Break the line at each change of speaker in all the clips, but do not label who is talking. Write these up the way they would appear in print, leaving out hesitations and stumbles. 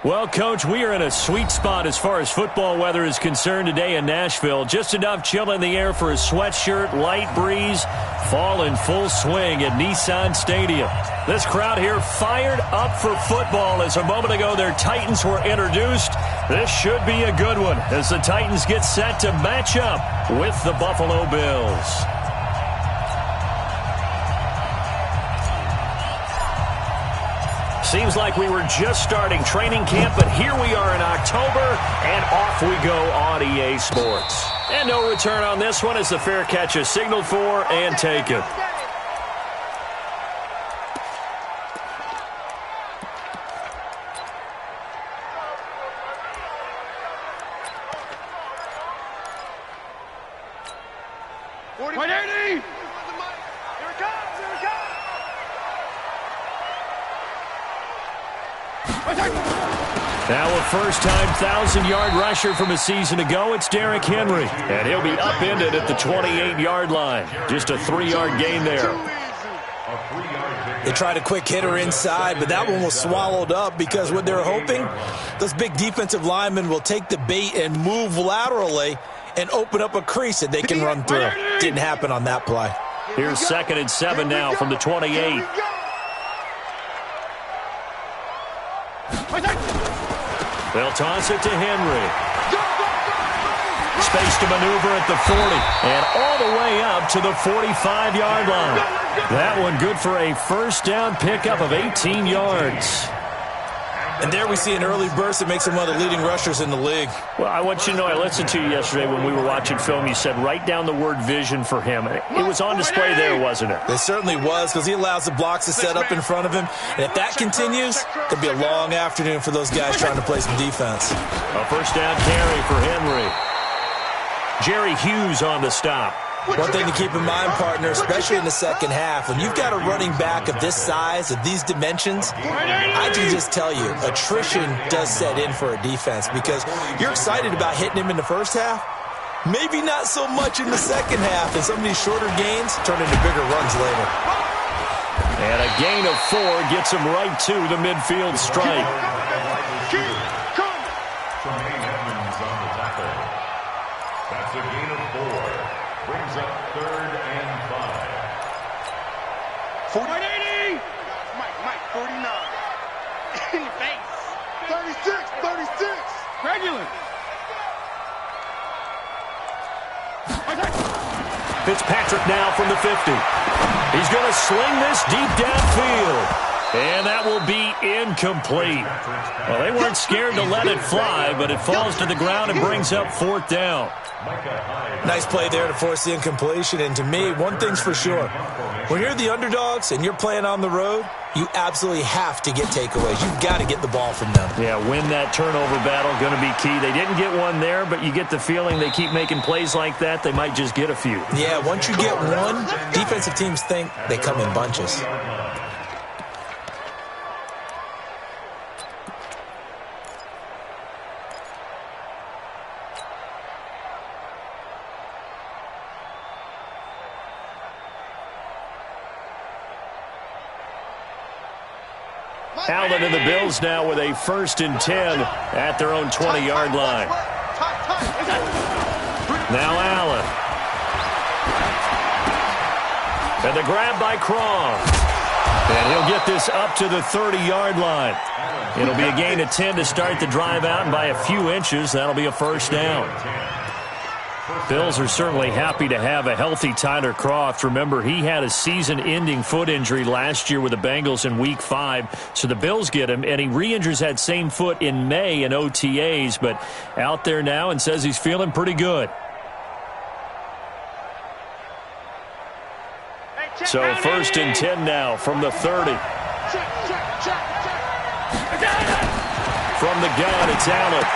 Well, Coach, we are in a sweet spot as far as football weather is concerned today in Nashville. Just enough chill in the air for a sweatshirt, light breeze, fall in full swing at Nissan Stadium. This crowd here fired up for football as a moment ago their Titans were introduced. This should be a good one as the Titans get set to match up with the Buffalo Bills. Seems like we were just starting training camp, but here we are in October, and off we go on EA Sports. And no return on this one as the fair catch is signaled for and taken. Now a first-time 1,000-yard rusher from a season ago, it's Derrick Henry. And he'll be upended at the 28-yard line. Just a 3-yard gain there.
They tried a quick hitter inside, but that one was swallowed up because what they're hoping, those big defensive linemen will take the bait and move laterally and open up a crease that they can run through. Didn't happen on that play.
Here's 2nd and 7 now from the 28. They'll toss it to Henry. Space to maneuver at the 40. And all the way up to the 45-yard line. That one good for a first down pickup of 18 yards.
And there we see an early burst that makes him one of the leading rushers in the league.
Well, I want you to know, I listened to you yesterday when we were watching film. You said write down the word vision for him. It was on display there, wasn't it?
It certainly was, because he allows the blocks to set up in front of him. And if that continues, it could be a long afternoon for those guys trying to play some defense.
A first down carry for Henry. Jerry Hughes on the stop.
One thing to keep in mind, partner, especially in the second half, when you've got a running back of this size, of these dimensions, I can just tell you, attrition does set in for a defense because you're excited about hitting him in the first half, maybe not so much in the second half, and some of these shorter gains turn into bigger runs later.
And a gain of 4 gets him right to the midfield stripe.
That's a gain of 4. Brings up 3rd and 5.
40-80! Mike, 49. In your face. 36. Regular.
Fitzpatrick now from the 50. He's going to sling this deep downfield. And that will be incomplete. Well, they weren't scared to let it fly, but it falls to the ground and brings up 4th down.
Nice play there to force the incompletion. And to me, one thing's for sure. When you're the underdogs and you're playing on the road, you absolutely have to get takeaways. You've got to get the ball from them.
Yeah, win that turnover battle, going to be key. They didn't get one there, but you get the feeling they keep making plays like that, they might just get a few.
Yeah, once you get one, defensive teams think they come in bunches.
Allen and the Bills now with a 1st and 10 at their own 20-yard line. Now Allen. And the grab by Cron. And he'll get this up to the 30-yard line. It'll be a gain of 10 to start the drive out, and by a few inches, that'll be a first down. Bills are certainly happy to have a healthy Tyler Kroft. Remember, he had a season-ending foot injury last year with the Bengals in Week 5, so the Bills get him, and he re-injures that same foot in May in OTAs, but out there now and says he's feeling pretty good. So 1st and 10 now from the 30. From the gun, it's Allen.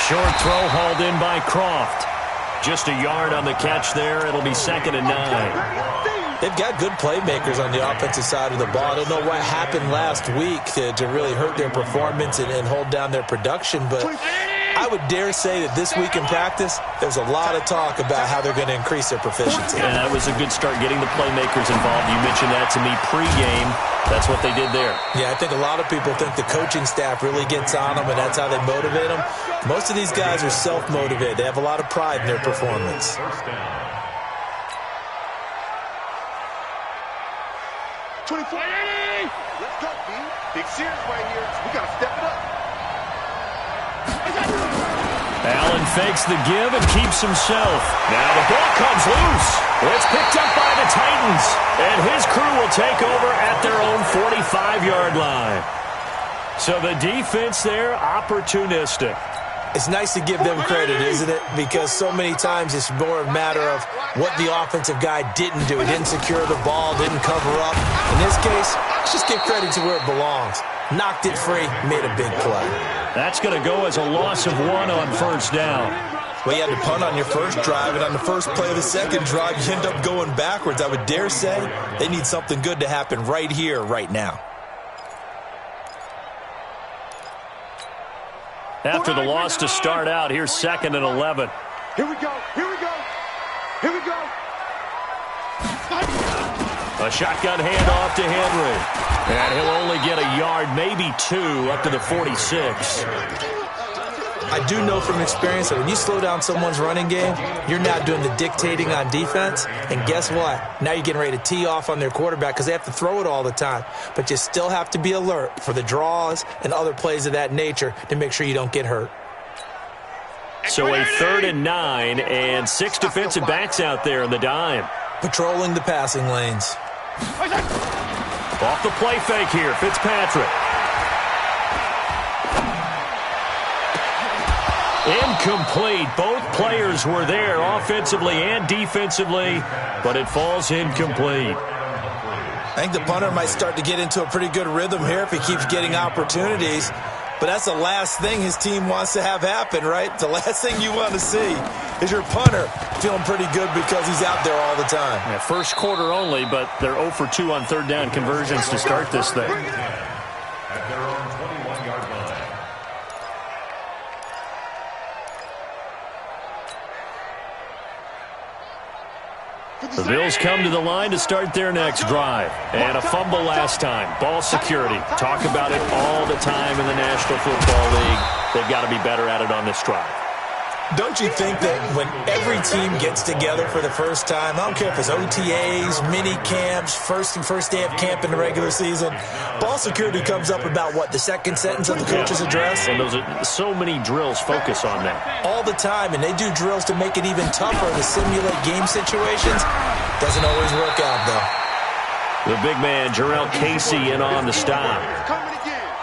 Short throw hauled in by Kroft. Just a yard on the catch there. It'll be 2nd and 9.
They've got good playmakers on the offensive side of the ball. I don't know what happened last week to really hurt their performance and hold down their production, but I would dare say that this week in practice, there's a lot of talk about how they're going to increase their proficiency.
And that was a good start, getting the playmakers involved. You mentioned that to me pregame. That's what they did there.
Yeah, I think a lot of people think the coaching staff really gets on them, and that's how they motivate them. Most of these guys are self-motivated. They have a lot of pride in their performance.
First down.
24. Let's go, B. Big series right here. We got to step it up.
Allen fakes the give and keeps himself. Now the ball comes loose. It's picked up by the Titans. And his crew will take over at their own 45-yard line. So the defense there, opportunistic.
It's nice to give them credit, isn't it? Because so many times it's more a matter of what the offensive guy didn't do. He didn't secure the ball, didn't cover up. In this case, let's just give credit to where it belongs. Knocked it free, made a big play.
That's going to go as a loss of 1 on first down.
Well, you had to punt on your first drive, and on the first play of the second drive, you end up going backwards. I would dare say they need something good to happen right here, right now.
After the loss to start out, here's 2nd and 11.
Here we go. Here we go. Here we go.
A shotgun handoff to Henry. And he'll only get a yard, maybe 2, up to the 46.
I do know from experience that when you slow down someone's running game, you're not doing the dictating on defense. And guess what? Now you're getting ready to tee off on their quarterback because they have to throw it all the time. But you still have to be alert for the draws and other plays of that nature to make sure you don't get hurt.
So a 3rd and 9 and 6 defensive backs out there in the dime.
Patrolling the passing lanes.
Off the play fake here, Fitzpatrick. Incomplete. Both players were there offensively and defensively, but it falls incomplete.
I think the punter might start to get into a pretty good rhythm here if he keeps getting opportunities. But that's the last thing his team wants to have happen, right? The last thing you want to see is your punter feeling pretty good because he's out there all the time.
Yeah, first quarter only, but they're 0 for 2 on 3rd down conversions to start this thing.
At their own 21-yard line.
The Bills come to the line to start their next drive. And a fumble last time. Ball security. Talk about it all the time in the National Football League. They've got to be better at it on this drive.
Don't you think that when every team gets together for the first time, I don't care if it's OTAs, mini camps, first day of camp in the regular season, ball security comes up about what, the second sentence of the coach's address?
And those are so many drills focus on that.
All the time, and they do drills to make it even tougher to simulate game situations. Doesn't always work out, though.
The big man, Jarrell Casey, in on the stop.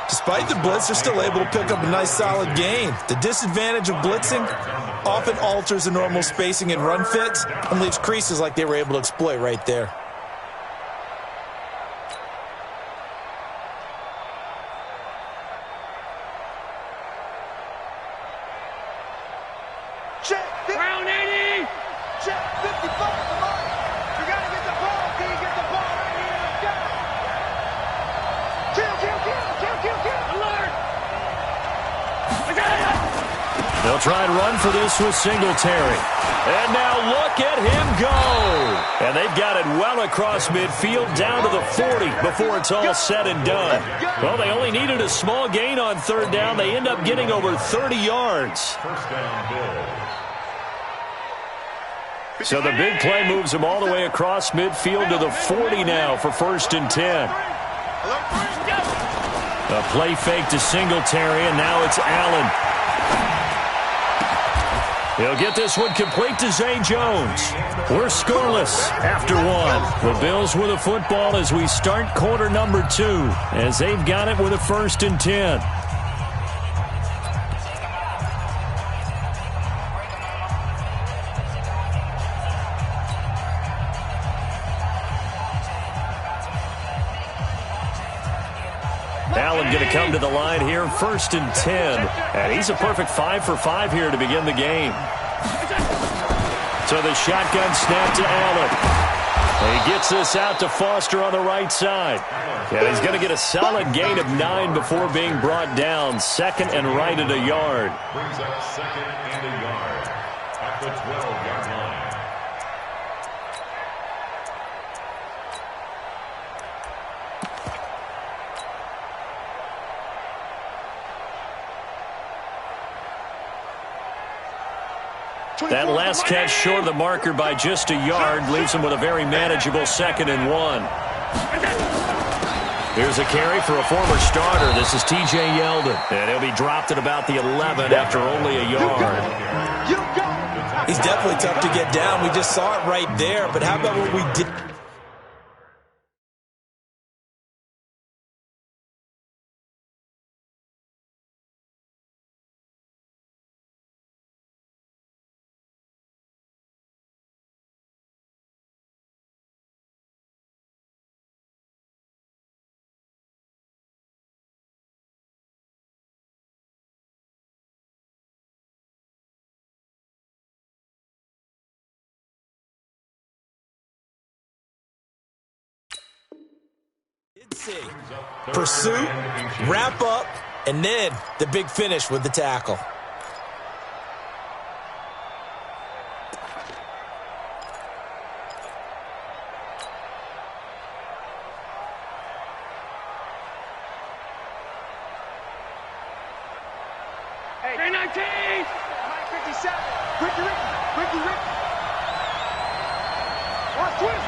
Despite the blitz, they're still able to pick up a nice, solid gain. The disadvantage of blitzing often alters the normal spacing and run fits and leaves creases like they were able to exploit right there.
Check. Round 80. Check. 55. Come on. You got to get the ball. Can you get the ball right here? Let's go. Kill. Alert.
They'll try and run for this with Singletary. And now look at him go. And they've got it well across midfield down to the 40 before it's all said and done. Well, they only needed a small gain on 3rd down. They end up getting over 30 yards.
First down, Bills.
So the big play moves them all the way across midfield to the 40 now for 1st and 10. A play fake to Singletary, and now it's Allen. He'll get this one complete to Zay Jones. We're scoreless after 1. The Bills with a football as we start quarter number 2, as they've got it with a 1st and 10. Allen going to come to the line here, 1st and 10. And he's a perfect 5 for 5 here to begin the game. So the shotgun snap to Allen. He gets this out to Foster on the right side. And he's going to get a solid gain of 9 before being brought down. Second and right at a yard.
Brings up second and a yard at the 12-yard line.
That last catch short of the marker by just a yard leaves him with a very manageable 2nd and 1. Here's a carry for a former starter. This is T.J. Yeldon. And he'll be dropped at about the 11 after only a yard.
He's definitely tough to get down. We just saw it right there. But how about what we did? Pursuit, wrap up, and then the big finish with the tackle.
Hey, 319! 57! Ricky! One twist!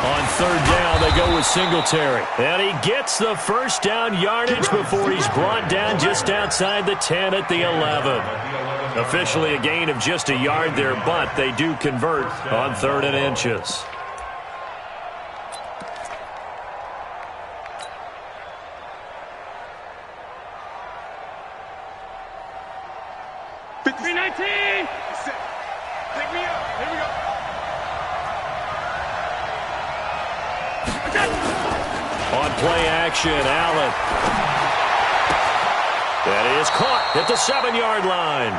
On third down, they go with Singletary. And he gets the first down yardage before he's brought down just outside the 10 at the 11. Officially a gain of just a yard there, but they do convert on 3rd and inches. Play action, Allen. That is caught at the 7-yard line.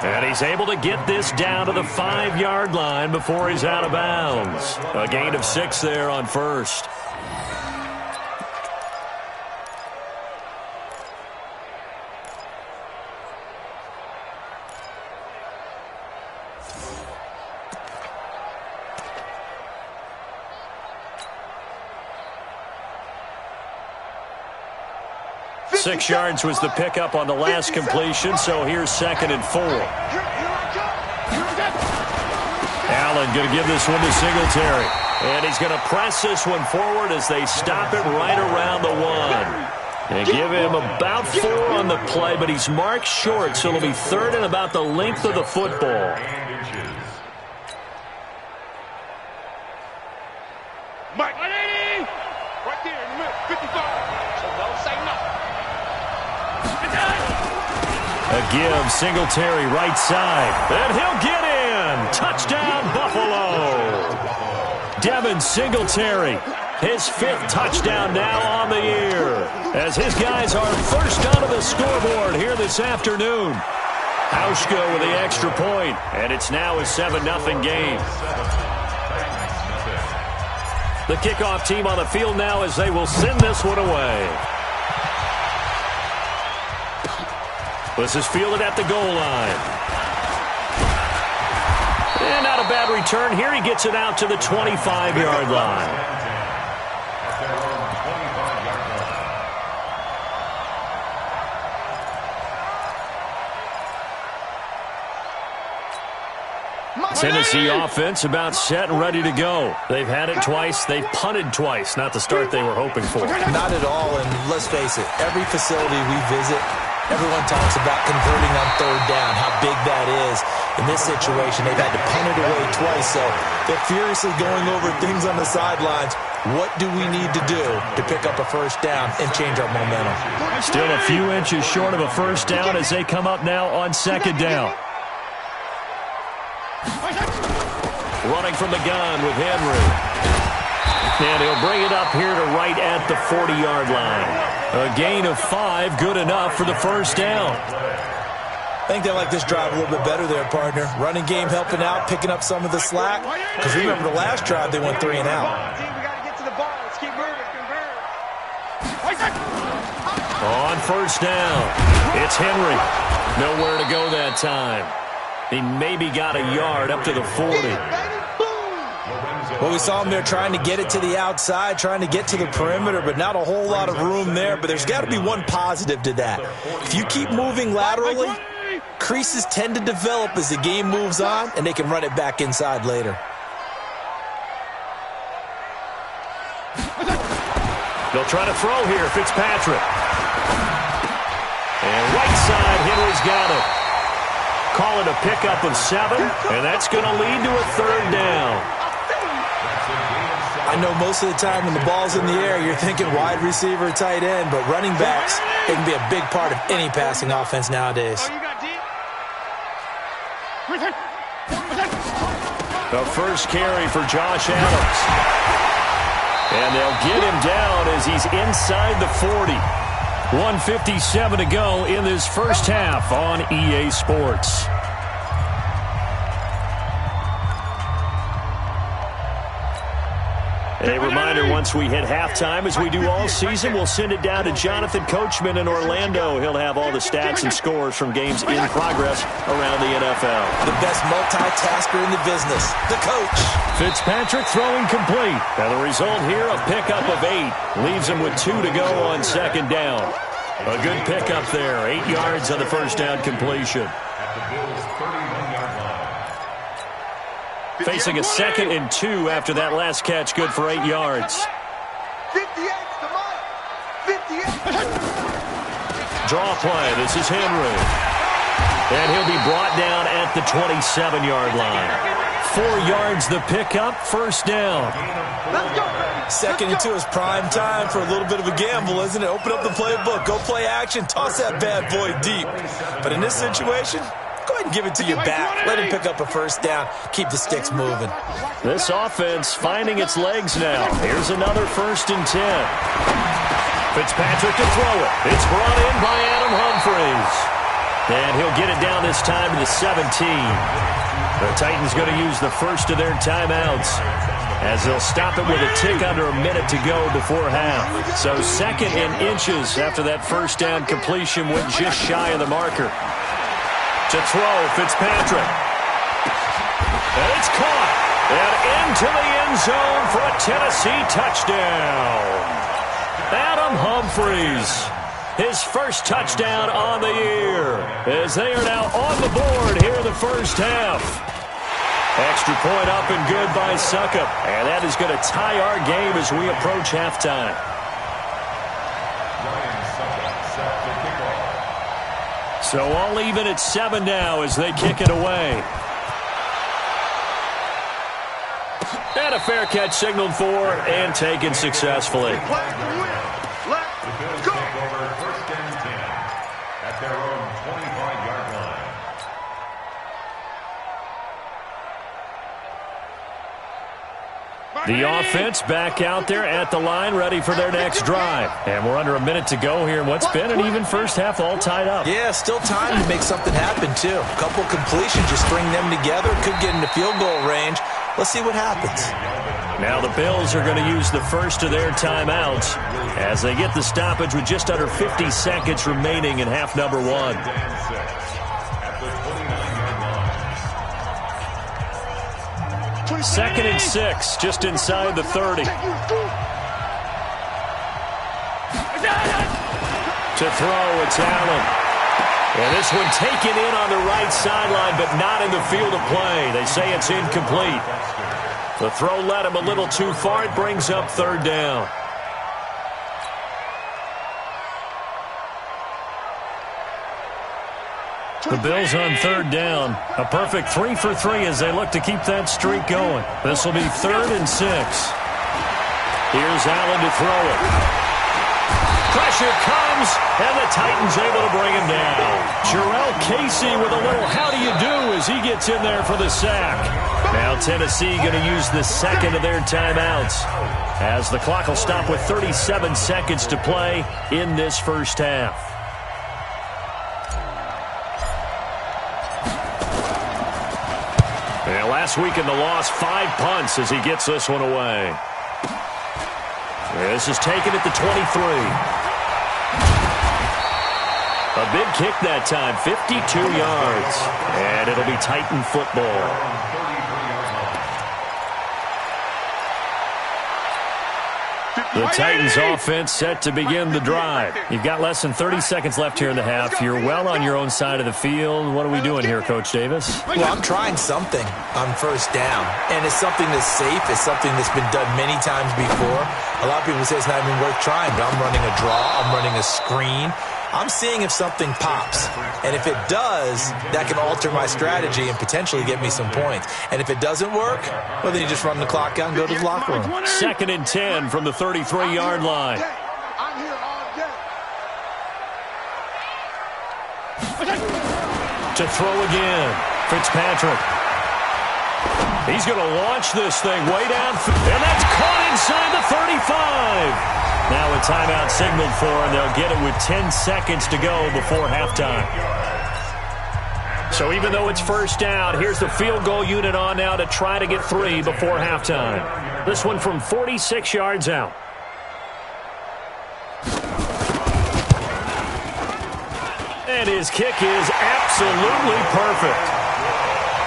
And he's able to get this down to the 5-yard line before he's out of bounds. A gain of 6 there on first. Six yards was the pickup on the last completion, so here's 2nd and 4. Allen going to give this one to Singletary. And he's going to press this one forward as they stop it right around the 1. And give him about 4 on the play, but he's marked short, so it'll be 3rd and about the length of the football.
Mike, 180! Right there in the middle, 55. So don't say nothing.
A give, Singletary right side. And he'll get in. Touchdown, Buffalo. Devin Singletary, his 5th touchdown now on the year, as his guys are first onto the scoreboard here this afternoon. Hauschka with the extra point, and it's now a 7-0 game. The kickoff team on the field now as they will send this one away. This is fielded at the goal line. And not a bad return here. He gets it out to the 25-yard line. Tennessee offense about set and ready to go. They've had it twice. They've punted twice. Not the start they were hoping for.
Not at all, and let's face it, every facility we visit, everyone talks about converting on 3rd down, how big that is. In this situation, they've had to punt it away twice, so they're furiously going over things on the sidelines. What do we need to do to pick up a first down and change our momentum?
Still a few inches short of a first down as they come up now on 2nd down. Running from the gun with Henry. And he'll bring it up here to right at the 40-yard line. A gain of 5, good enough for the first down.
I think they like this drive a little bit better there, partner. Running game helping out, picking up some of the slack. Because remember the last drive, they went 3 and out.
We got to get to the ball. Let's keep moving.
On first down, it's Henry. Nowhere to go that time. He maybe got a yard up to the 40.
Well, we saw him there trying to get it to the outside, trying to get to the perimeter, but not a whole lot of room there. But there's got to be one positive to that. If you keep moving laterally, creases tend to develop as the game moves on, and they can run it back inside later.
They'll try to throw here, Fitzpatrick. And right side, Henry's got it. Call it a pickup of 7, and that's going to lead to a 3rd down.
I know most of the time when the ball's in the air, you're thinking wide receiver, tight end, but running backs, they can be a big part of any passing offense nowadays.
The first carry for Josh Adams. And they'll get him down as he's inside the 40. 1:57 to go in this first half on EA Sports. A reminder, once we hit halftime, as we do all season, we'll send it down to Jonathan Coachman in Orlando. He'll have all the stats and scores from games in progress around the NFL.
The best multitasker in the business, the coach.
Fitzpatrick throwing complete. Now the result here, a pickup of 8. Leaves him with 2 to go on second down. A good pickup there. 8 yards on the first down completion.
At the Bills' 31-yard line.
Facing a 2nd and 2 after that last catch, good for 8 yards.
58 to Mike. 58.
Draw play. This is Henry. And he'll be brought down at the 27-yard line. 4 yards the pickup, first down.
Let's go, baby.
2nd and 2 is prime time for a little bit of a gamble, isn't it? Open up the playbook, go play action, toss that bad boy deep. But in this situation, go ahead and give it to your back. Let him pick up a first down. Keep the sticks moving.
This offense finding its legs now. Here's another 1st and 10. Fitzpatrick to throw it. It's brought in by Adam Humphries. And he'll get it down this time to the 17. The Titans going to use the first of their timeouts as they'll stop it with a tick under a minute to go before half. So 2nd and inches after that first down completion went just shy of the marker. To throw, Fitzpatrick. And it's caught. And into the end zone for a Tennessee touchdown. Adam Humphries. His first touchdown on the year as they are now on the board here in the first half. Extra point up and good by Succop. And that is going to tie our game as we approach halftime.
Ryan Succop set to kick off.
So all even at 7 now as they kick it away. And a fair catch signaled for and taken successfully.
The Bills take over 1st and 10 at their own 25-yard line.
The offense back out there at the line, ready for their next drive. And we're under a minute to go here in what's been an even first half, all tied up.
Yeah, still time to make something happen, too. A couple completions, just string them together. Could get into field goal range. Let's see what happens.
Now the Bills are going to use the first of their timeouts as they get the stoppage with just under 50 seconds remaining in half number 1. Second and 6, just inside the 30. To throw, it's Allen. And this one taken in on the right sideline, but not in the field of play. They say it's incomplete. The throw led him a little too far. It brings up 3rd down. The Bills on 3rd down. A perfect 3 for 3 as they look to keep that streak going. This will be 3rd and 6. Here's Allen to throw it. Pressure comes, and the Titans able to bring him down. Jarrell Casey with a little how do you do as he gets in there for the sack. Now Tennessee going to use the 2nd of their timeouts as the clock will stop with 37 seconds to play in this first half. last week in the loss, 5 punts as he gets this one away. This is taken at the 23. A big kick that time, 52 yards. And it'll be Titan football. The Titans offense set to begin the drive. You've got less than 30 seconds left here in the half. You're well on your own side of the field. What are we doing here, Coach Davis?
Well, I'm trying something on first down, and it's something that's safe. It's something that's been done many times before. A lot of people say it's not even worth trying, but I'm running a draw. I'm running a screen. I'm seeing if something pops, and if it does, that can alter my strategy and potentially get me some points. And if it doesn't work, well, then you just run the clock out and go to the locker room.
2nd and 10 from the 33-yard line.
I'm here all day.
To throw again, Fitzpatrick. He's going to launch this thing way down, and that's caught inside the 35. Now a timeout signaled for, and they'll get it with 10 seconds to go before halftime. So even though it's first down, here's the field goal unit on now to try to get 3 before halftime. This one from 46 yards out. And his kick is absolutely perfect.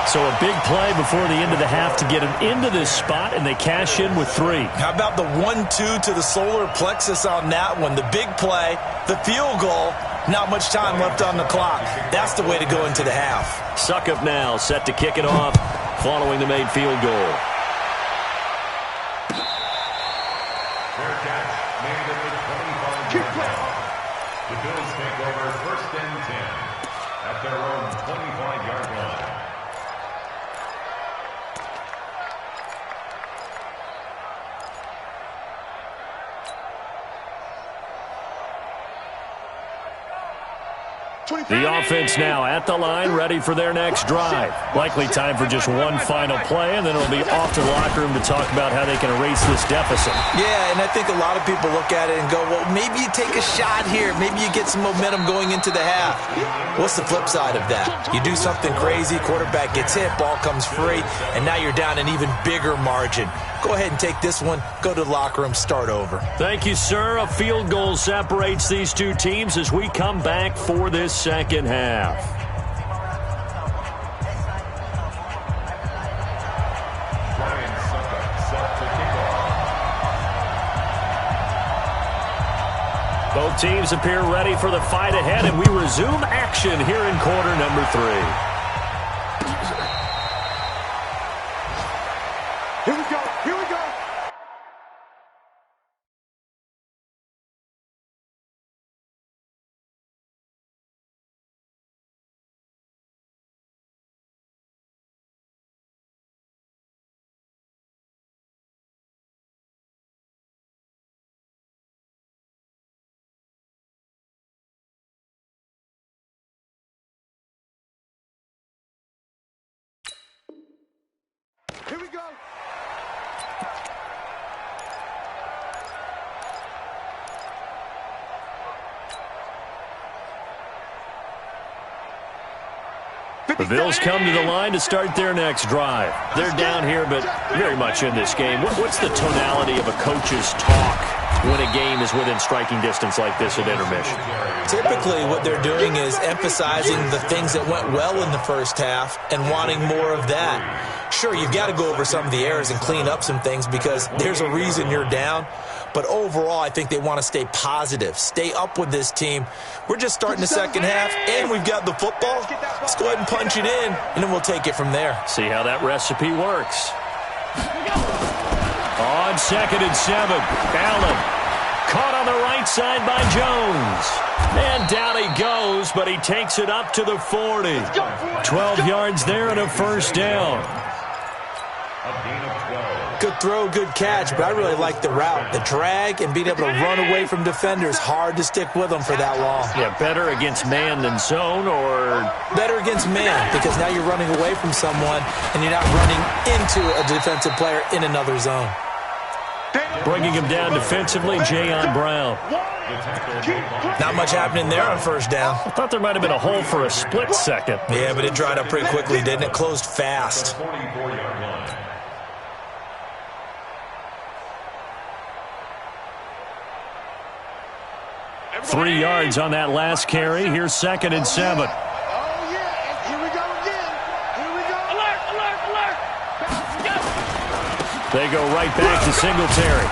So a big play before the end of the half to get him into this spot, and they cash in with 3.
How about the 1-2 to the solar plexus on that one? The big play, the field goal, not much time left on the clock. That's the way to go into the half.
Succop now set to kick it off following the made field goal.
Fair catch made at the 25-yard line. The Bills take over 1st and 10 at their own 25-yard line.
The offense now at the line, ready for their next drive. Likely time for just one final play, and then it'll be off to the locker room to talk about how they can erase this deficit.
Yeah, and I think a lot of people look at it and go, well, maybe you take a shot here. Maybe you get some momentum going into the half. What's the flip side of that? You do something crazy, quarterback gets hit, ball comes free, and now you're down an even bigger margin. Go ahead and take this one, go to the locker room, start over.
Thank you, sir. A field goal separates these two teams as we come back for this second half.
Ryan Succop set to kick off.
Both teams appear ready for the fight ahead, and we resume action here in quarter number 3.
Here we go. Here we go. Here we go.
The Bills come to the line to start their next drive. They're down here, but very much in this game. What's the tonality of a coach's talk when a game is within striking distance like this at intermission?
Typically, what they're doing is emphasizing the things that went well in the first half and wanting more of that. Sure, you've got to go over some of the errors and clean up some things because there's a reason you're down. But overall, I think they want to stay positive, stay up with this team. We're just starting the second half, and we've got the football. Let's go ahead and punch it in, and then we'll take it from there.
See how that recipe works. On 2nd and 7, Allen caught on the right side by Jones. And down he goes, but he takes it up to the 40. 12 yards there and a first down.
Good throw, good catch, but I really like the route. The drag and being able to run away from defenders, hard to stick with them for that long.
Yeah, better against man than zone, or
better against man, because now you're running away from someone and you're not running into a defensive player in another zone.
Bringing him down defensively, Jayon Brown.
Not much happening there on first down.
I thought there might have been a hole for a split second.
Yeah, but it dried up pretty quickly, didn't it? Closed fast.
44-yard line.
Three yards on that last carry. Here's 2nd and 7.
Oh, yeah. Here we go again. Here we go. Alert, alert, alert.
They go right back to Singletary.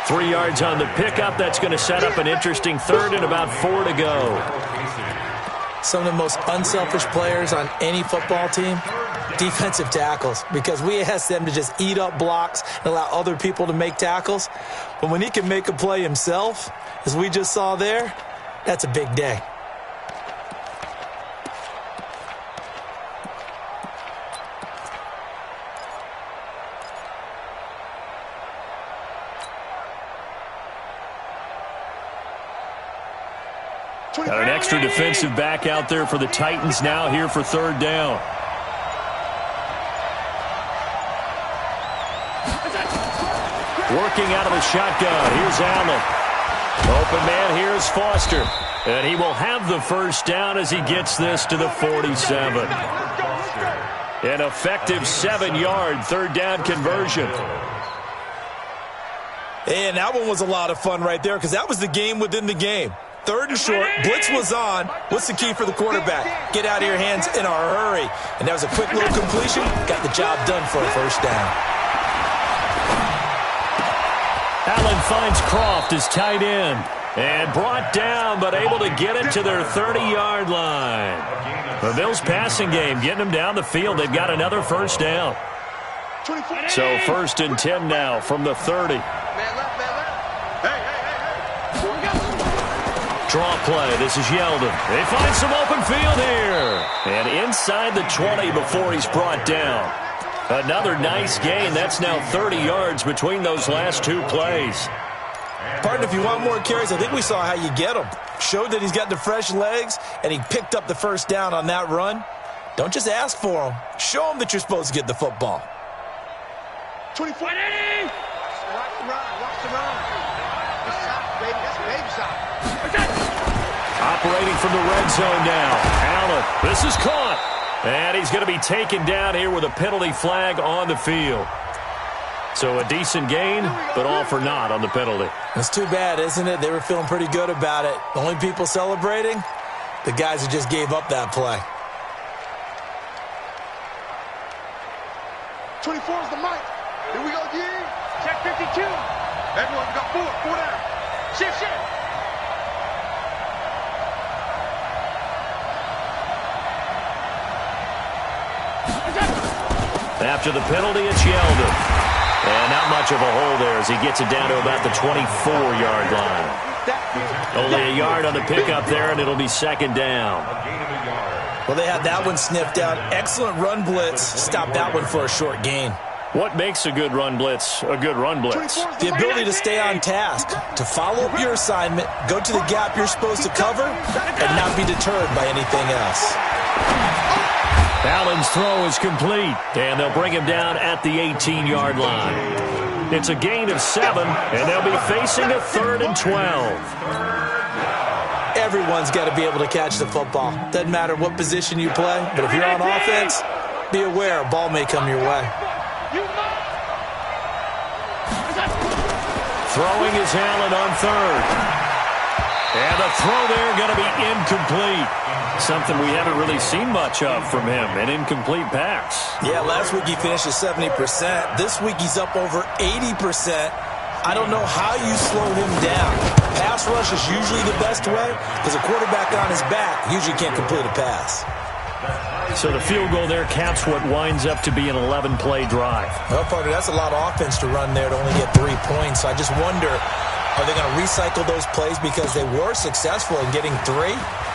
3 yards on the pickup. That's going to set up an interesting third and about 4 to go.
Some of the most unselfish players on any football team, defensive tackles, because we ask them to just eat up blocks and allow other people to make tackles. But when he can make a play himself, as we just saw there, that's a big day.
Got an extra defensive back out there for the Titans now here for 3rd down. Working out of the shotgun. Here's Allen. Open man, here's Foster. And he will have the first down as he gets this to the 47. An effective 7-yard 3rd down conversion.
And that one was a lot of fun right there because that was the game within the game. 3rd and short, blitz was on. What's the key for the quarterback? Get out of your hands in a hurry. And that was a quick little completion. Got the job done for a first down.
Allen finds Croft as tight end. And brought down, but able to get it to their 30-yard line. The Bills' passing game getting them down the field. They've got another first down. So 1st and 10 now from the 30.
Man left, man left. Hey.
Draw play. This is Yeldon. They find some open field here. And inside the 20 before he's brought down. Another nice gain. That's now 30 yards between those last 2 plays.
Partner, if you want more carries, I think we saw how you get them. Showed that he's got the fresh legs, and he picked up the first down on that run. Don't just ask for them. Show them that you're supposed to get the football.
24. Watch the run. Watch the run. That's soft, baby. That's baby soft.
Operating from the red zone now. Allen, this is caught. And he's going to be taken down here with a penalty flag on the field. So a decent gain, but all for naught on the penalty.
It's too bad, isn't it? They were feeling pretty good about it. The only people celebrating, the guys who just gave up that play.
24 is the mic. Here we go again. Check 52. Everyone got 4 down. Shift.
After the penalty, it's Yeldon. And not much of a hole there as he gets it down to about the 24-yard line. Only a yard on the pickup there, and it'll be 2nd down.
Well, they had that one sniffed out. Excellent run blitz. Stopped that one for a short gain.
What makes a good run blitz a good run blitz?
The ability to stay on task, to follow up your assignment, go to the gap you're supposed to cover, and not be deterred by anything else.
Allen's throw is complete, and they'll bring him down at the 18-yard line. It's a gain of 7, and they'll be facing a 3rd and 12.
Everyone's got to be able to catch the football. Doesn't matter what position you play, but if you're on offense, be aware a ball may come your way.
Throwing is Allen on 3rd. And the throw there going to be incomplete. Something we haven't really seen much of from him, an incomplete pass.
Yeah, last week he finished at 70%. This week he's up over 80%. I don't know how you slow him down. Pass rush is usually the best way because a quarterback on his back usually can't complete a pass.
So the field goal there caps what winds up to be an 11-play drive.
Well, partner, that's a lot of offense to run there to only get 3 points. So I just wonder, are they going to recycle those plays because they were successful in getting 3?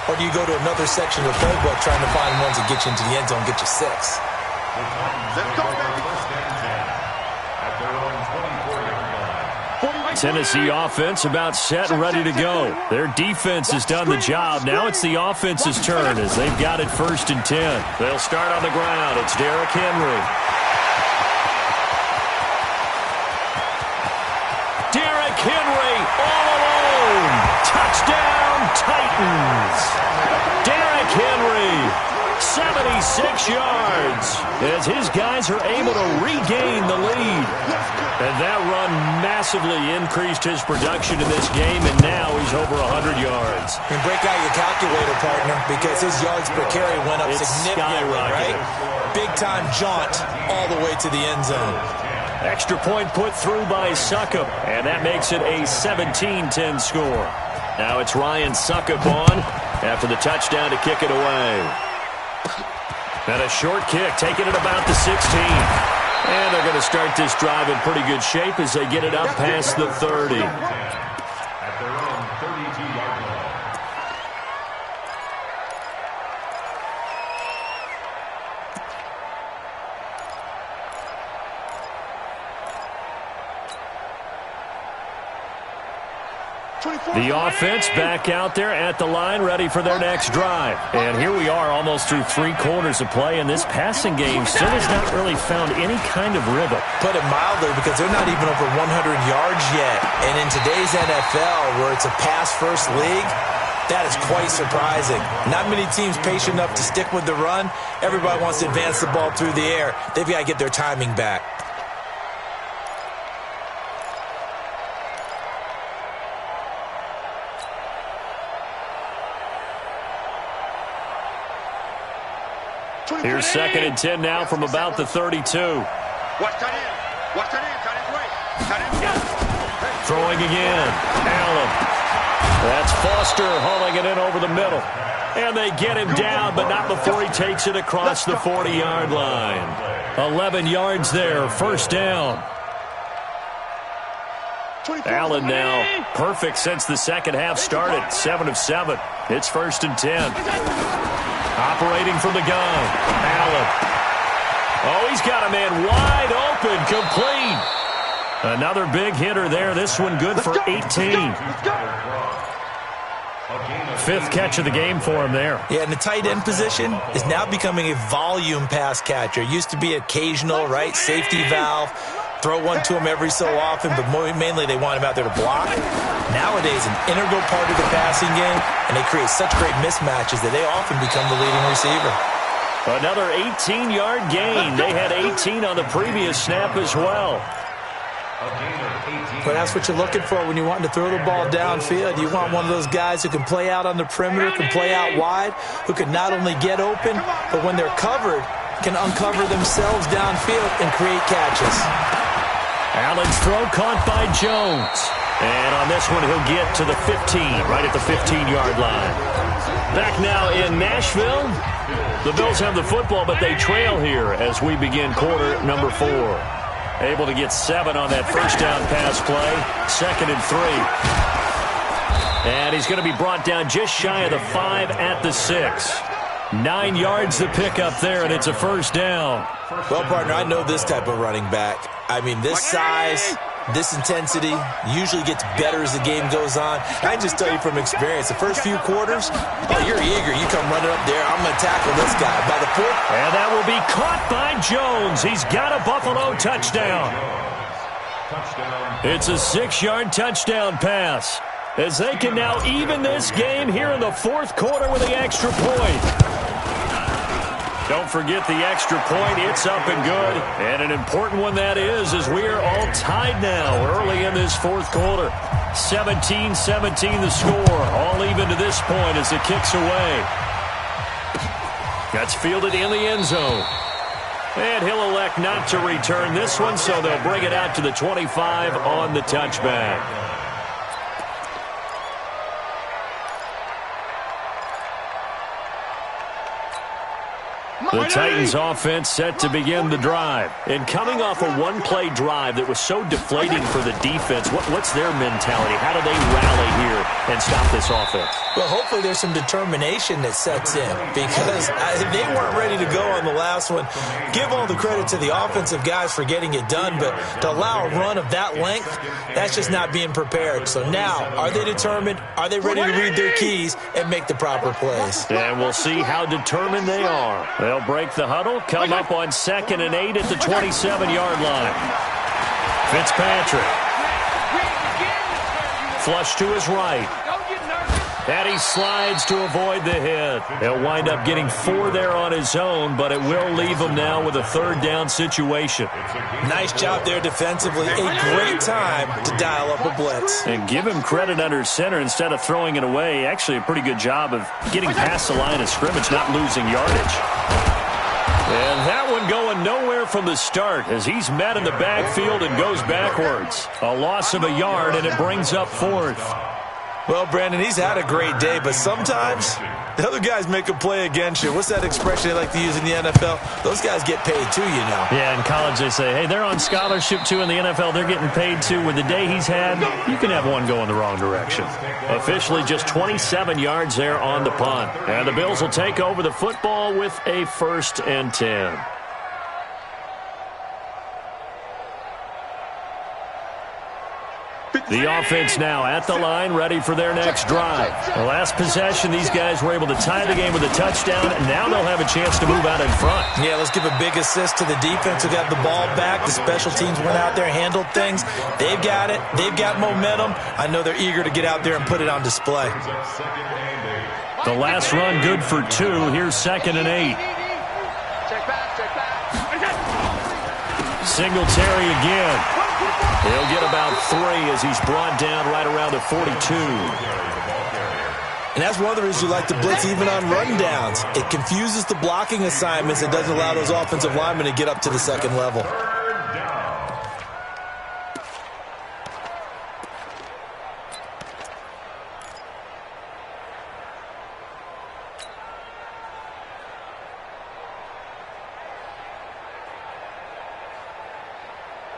Or do you go to another section of the playbook trying to find ones that get you into the end zone, get you 6?
Let's go, baby.
Tennessee offense about set and ready to go. Their defense has done the job. Now it's the offense's turn as they've got it 1st and 10. They'll start on the ground. It's Derrick Henry. all alone. Touchdown, Titans. Derrick Henry, 76 yards, as his guys are able to regain the lead. And that run massively increased his production in this game, and now he's over 100 yards.
And break out your calculator, partner, because his yards per carry went up significantly, right? Big-time jaunt all the way to the end zone.
Extra point put through by Succop, and that makes it a 17-10 score. Now it's Ryan Succop on after the touchdown to kick it away. And a short kick, taking it about the 16. And they're going to start this drive in pretty good shape as they get it up past the 30.
At their own 32-yard line.
The offense back out there at the line, ready for their next drive. And here we are almost through 3 quarters of play, and this passing game still has not really found any kind of rhythm.
Put it mildly, because they're not even over 100 yards yet. And in today's NFL, where it's a pass-first league, that is quite surprising. Not many teams patient enough to stick with the run. Everybody wants to advance the ball through the air. They've got to get their timing back.
Here's 2nd and 10 now from about the 32. Throwing again. Allen. That's Foster hauling it in over the middle. And they get him down, but not before he takes it across the 40-yard line. 11 yards there, first down. Allen now perfect since the second half started. 7 of 7. It's 1st and 10. Operating from the gun. Allen. Oh, he's got a man wide open, complete. Another big hitter there. This one good for 18. 5th catch of the game for him there.
Yeah, and the tight end position is now becoming a volume pass catcher. Used to be occasional, right? Safety valve. Throw one to him every so often, but mainly they want him out there to block. Nowadays, an integral part of the passing game, and they create such great mismatches that they often become the leading receiver.
Another 18-yard gain. They had 18 on the previous snap as well.
But that's what you're looking for when you want to throw the ball downfield. You want one of those guys who can play out on the perimeter, can play out wide, who can not only get open, but when they're covered, can uncover themselves downfield and create catches.
Allen's throw caught by Jones. And on this one, he'll get to the 15, right at the 15-yard line. Back now in Nashville. The Bills have the football, but they trail here as we begin quarter number 4. Able to get 7 on that first down pass play. 2nd and 3. And he's going to be brought down just shy of the 5 at the 6. 9 yards to pick up there, and it's a first down.
Well, partner, I know this type of running back. I mean, this size, this intensity usually gets better as the game goes on. I can just tell you from experience, the first few quarters, oh, you're eager. You come running up there, I'm going to tackle this guy. By the 4th.
And that will be caught by Jones. He's got a Buffalo touchdown. It's a 6-yard touchdown pass, as they can now even this game here in the 4th quarter with the extra point. Don't forget the extra point. It's up and good. And an important one that is, as we are all tied now early in this 4th quarter. 17-17 the score. All even to this point as it kicks away. That's fielded in the end zone. And he'll elect not to return this one, so they'll bring it out to the 25 on the touchback. The Titans offense set to begin the drive. And coming off a one-play drive that was so deflating for the defense, what's their mentality? How do they rally here and stop this offense?
Well, hopefully there's some determination that sets in, because they weren't ready to go on the last one. Give all the credit to the offensive guys for getting it done, but to allow a run of that length, that's just not being prepared. So now, are they determined? Are they ready to read their keys and make the proper plays?
And we'll see how determined they are. They'll break the huddle, come up on 2nd and 8 at the 27-yard line. Fitzpatrick Flush to his right. And he slides to avoid the hit. He'll wind up getting 4 there on his own, but it will leave him now with a 3rd down situation.
Nice job there defensively. A great time to dial up a blitz.
And give him credit under center instead of throwing it away. Actually a pretty good job of getting past the line of scrimmage, not losing yardage. And that one going nowhere from the start as he's met in the backfield and goes backwards. A loss of a yard, and it brings up 4th.
Well, Brandon, he's had a great day, but sometimes the other guys make a play against you. What's that expression they like to use in the NFL? Those guys get paid too, you know.
Yeah, in college they say, hey, they're on scholarship too. In the NFL, they're getting paid too. With the day he's had, you can have one go in the wrong direction. Officially just 27 yards there on the punt. And the Bills will take over the football with a 1st and 10. The offense now at the line, ready for their next drive. The last possession, these guys were able to tie the game with a touchdown, and now they'll have a chance to move out in front.
Yeah, let's give a big assist to the defense who got the ball back. The special teams went out there, handled things. They've got it. They've got momentum. I know they're eager to get out there and put it on display.
The last run good for 2. Here's 2nd and 8. Singletary again. He'll get about 3 as he's brought down right around the 42.
And that's one of the reasons you like to blitz even on rundowns. It confuses the blocking assignments. It doesn't allow those offensive linemen to get up to the 2nd level.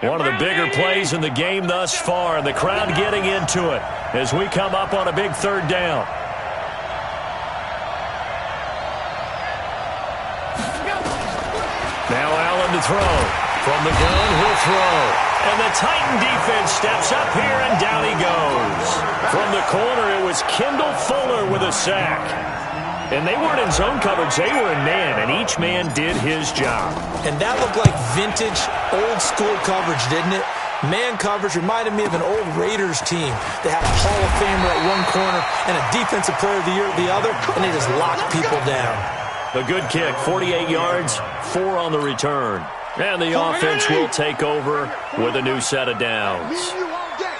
One of the bigger plays in the game thus far, and the crowd getting into it as we come up on a big 3rd down. Now Allen to throw. From the gun, he'll throw. And the Titan defense steps up here, and down he goes. From the corner, it was Kendall Fuller with a sack. And they weren't in zone coverage, they were in man, and each man did his job. And that looked like vintage, old-school coverage, didn't it? Man coverage reminded me of an old Raiders team. They had a Hall of Famer at one corner and a Defensive Player of the Year at the other, and they just locked people down. A good kick, 48 yards, 4 on the return. And the offense will take over with a new set of downs.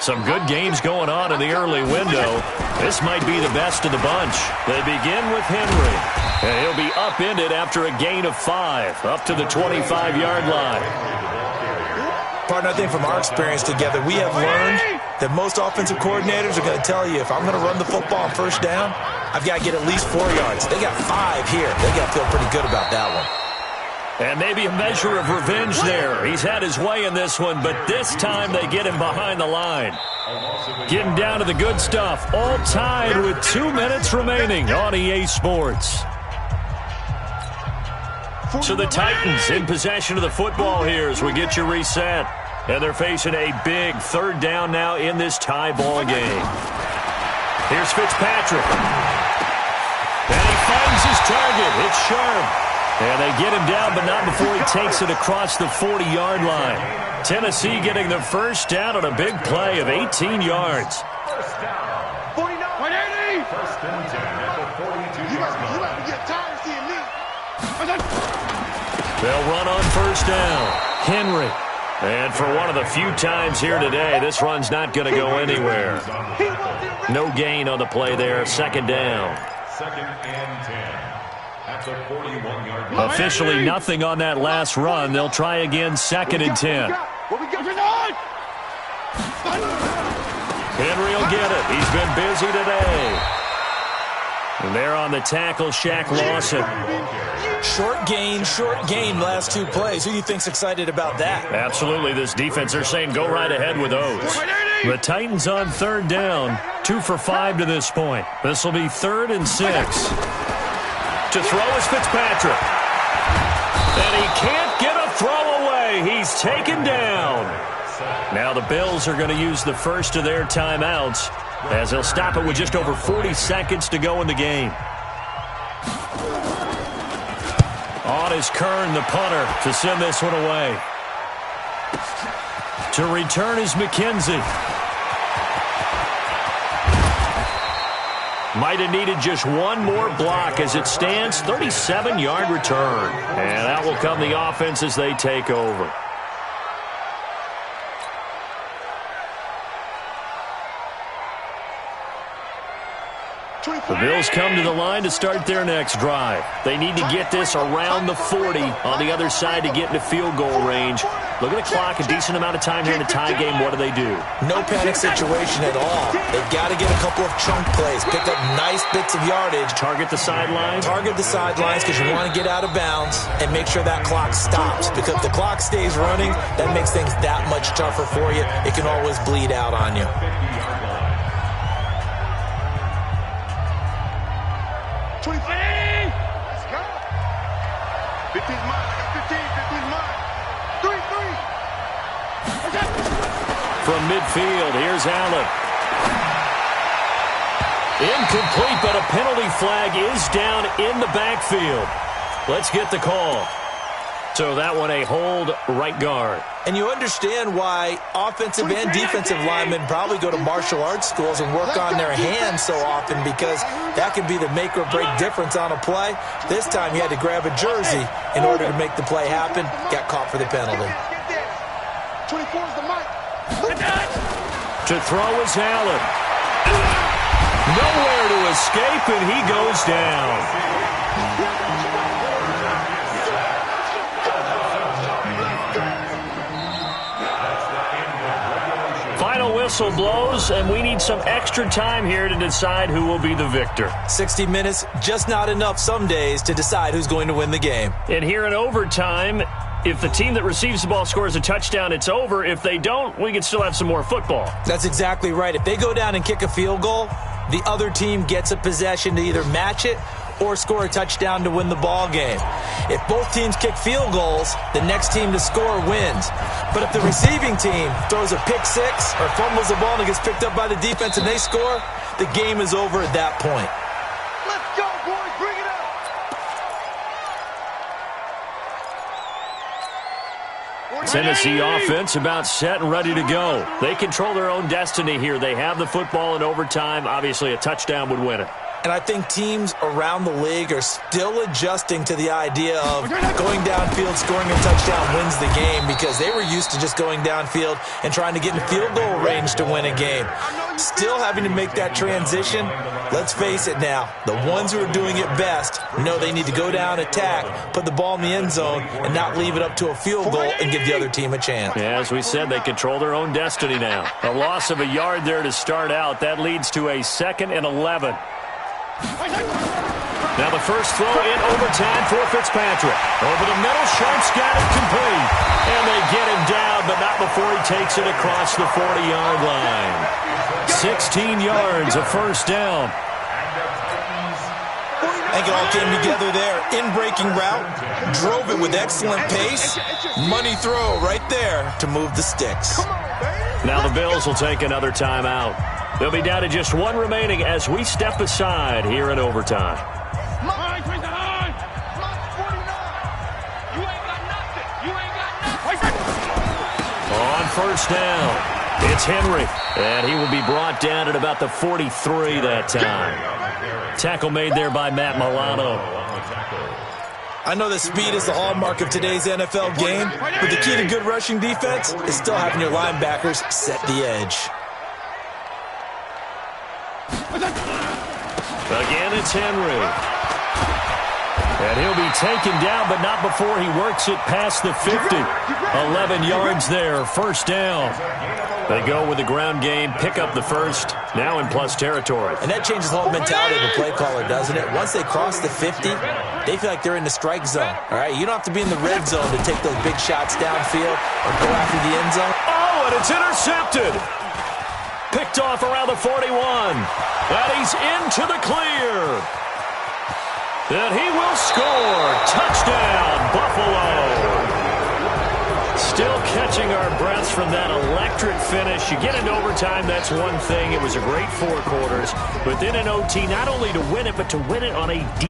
Some good games going on in the early window. This might be the best of the bunch. They begin with Henry. And he'll be upended after a gain of 5, up to the 25-yard line.
Partner, I think from our experience together, we have learned that most offensive coordinators are going to tell you, if I'm going to run the football on 1st down, I've got to get at least 4 yards. They got 5 here. They got to feel pretty good about that one.
And maybe a measure of revenge there. He's had his way in this one, but this time they get him behind the line. Getting down to the good stuff. All tied with 2 minutes remaining on EA Sports. So the Titans in possession of the football here as we get you reset. And they're facing a big 3rd down now in this tie ball game. Here's Fitzpatrick. And he finds his target. It's Sharp. And they get him down, but not before he takes it across the 40-yard line. Tennessee getting the 1st down on a big play of 18 yards.
49. 180.
1st and 10 at the 42-yard line.
You have to get tired of seeing me.
They'll run on 1st down. Henry. And for one of the few times here today, this run's not going to go anywhere. No gain on the play there. 2nd down.
2nd and 10. At the 41-yard line.
Officially nothing on that last run. They'll try again 2nd and 10. Henry will get it. He's been busy today. And there on the tackle, Shaq Lawson.
Short gain, last 2 plays. Who do you think's excited about that?
Absolutely. This defense, they're saying go right ahead with those. The Titans on 3rd down. 2 for 5 to this point. This will be 3rd and 6. To throw is Fitzpatrick. And he can't get a throw away. He's taken down. Now the Bills are going to use the first of their timeouts as they'll stop it with just over 40 seconds to go in the game. On is Kern, the punter, to send this one away. To return is McKenzie. Might have needed just one more block. As it stands, 37-yard return. And that will come the offense as they take over. The Bills come to the line to start their next drive. They need to get this around the 40 on the other side to get into field goal range. Look at the clock, a decent amount of time here in a tie game. What do?
No panic situation at all. They've got to get a couple of chunk plays, pick up nice bits of yardage.
Target the sidelines?
Target the sidelines because you want to get out of bounds and make sure that clock stops. Because if the clock stays running, that makes things that much tougher for you. It can always bleed out on you.
Let's go. 15's mine. I got 15. 15's mine. 3-3.
From midfield, here's Allen. Incomplete, but a penalty flag is down in the backfield. Let's get the call. So that one a hold right guard.
And you understand why offensive and defensive linemen probably go to martial arts schools and work on their hands so often, because that can be the make or break difference on a play. This time he had to grab a jersey in order to make the play happen. Got caught for the penalty.
24's the mic.
To throw is Allen. Nowhere to escape, and he goes down. Final whistle blows, and we need some extra time here to decide who will be the victor.
60 minutes, just not enough some days to decide who's going to win the game.
And here in overtime, if the team that receives the ball scores a touchdown, it's over. If they don't, we can still have some more football.
That's exactly right. If they go down and kick a field goal, the other team gets a possession to either match it or score a touchdown to win the ball game. If both teams kick field goals, the next team to score wins. But if the receiving team throws a pick six or fumbles the ball and it gets picked up by the defense and they score, the game is over at that point.
Let's go, boys. Bring it up.
Tennessee offense about set and ready to go. They control their own destiny here. They have the football in overtime. Obviously, a touchdown would win it.
And I think teams around the league are still adjusting to the idea of going downfield, scoring a touchdown wins the game, because they were used to just going downfield and trying to get in field goal range to win a game. Still having to make that transition. Let's face it now, the ones who are doing it best know they need to go down, attack, put the ball in the end zone, and not leave it up to a field goal and give the other team a chance.
Yeah, as we said, they control their own destiny now. A loss of a yard there to start out. That leads to a 2nd and 11. Now the first throw in overtime for Fitzpatrick. Over the middle, Sharp's got it complete. And they get him down, but not before he takes it across the 40-yard line. 16 yards, a first down.
I think it all came together there. In-breaking route, drove it with excellent pace. Money throw right there to move the sticks.
Now the Bills will take another timeout. They'll be down to just one remaining as we step aside here in overtime. On first down, it's Henry, and he will be brought down at about the 43 that time. Tackle made there by Matt Milano.
I know that speed is the hallmark of today's NFL game, but the key to good rushing defense is still having your linebackers set the edge.
Again, it's Henry. And he'll be taken down, but not before he works it past the 50. 11 yards there, first down. They go with the ground game, pick up the first, now in plus territory.
And that changes the whole mentality of a play caller, doesn't it? Once they cross the 50, they feel like they're in the strike zone. All right, you don't have to be in the red zone to take those big shots downfield or go after the end zone.
Oh, and it's intercepted. Picked off around the 41. And he's into the clear. And he will score. Touchdown, Buffalo. Still catching our breaths from that electric finish. You get into overtime, that's one thing. It was a great 4 quarters. But then in OT, not only to win it, but to win it on a